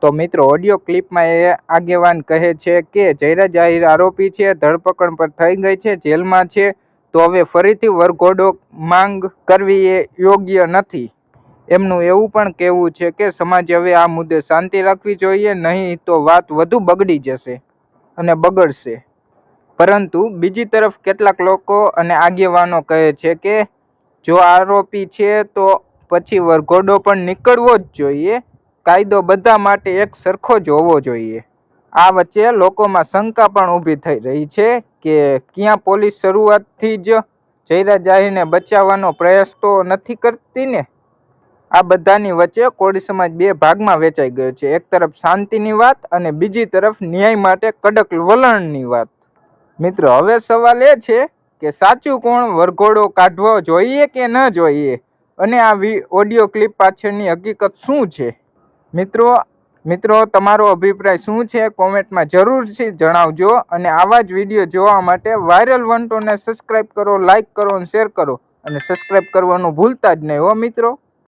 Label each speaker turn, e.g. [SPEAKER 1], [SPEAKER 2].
[SPEAKER 1] તો મિત્રો ઓડિયો ક્લિપમાં એ આગેવાન કહે છે કે જયરા જાહેર આરોપી છે, ધરપકડ પર થઈ ગઈ છે, જેલમાં છે, તો હવે ફરીથી વરઘોડો માંગ કરવી એ યોગ્ય નથી. એમનું એવું પણ કહેવું છે કે સમાજે હવે આ મુદ્દે શાંતિ રાખવી જોઈએ, નહીં તો વાત વધુ બગડી જશે અને બગડશે. પરંતુ બીજી તરફ કેટલાક લોકો અને આગેવાનો કહે છે કે જો આરોપી છે તો પછી વરઘોડો પણ નીકળવો જ જોઈએ. કાયદો બધા માટે એક સરખો જ હોવો જોઈએ. આ વચ્ચે લોકોમાં શંકા પણ ઊભી થઈ રહી છે કે ક્યાં પોલીસ શરૂઆતથી જ જયરા જાહેરને બચાવવાનો પ્રયાસ તો નથી કરતી ને? આ બધાની વચ્ચે કોળી સમાજ બે ભાગમાં વેચાઈ ગયો છે. એક તરફ શાંતિની વાત અને બીજી તરફ ન્યાય માટે કડક વલણની વાત. મિત્રો, હવે સવાલ એ છે કે સાચું કોણ? વરઘોડો કાઢવો જોઈએ કે ન જોઈએ? અને આ ઓડિયો ક્લિપ પાછળની હકીકત શું છે? મિત્રો તમારો અભિપ્રાય શું છે? કોમેન્ટમાં જરૂરથી જણાવજો. અને આવા જ વિડીયો જોવા માટે વાયરલ વંટોને સબસ્ક્રાઈબ કરો, લાઈક કરો અને શેર કરો. અને સબસ્ક્રાઈબ કરવાનું ભૂલતા જ નહીં હો મિત્રો.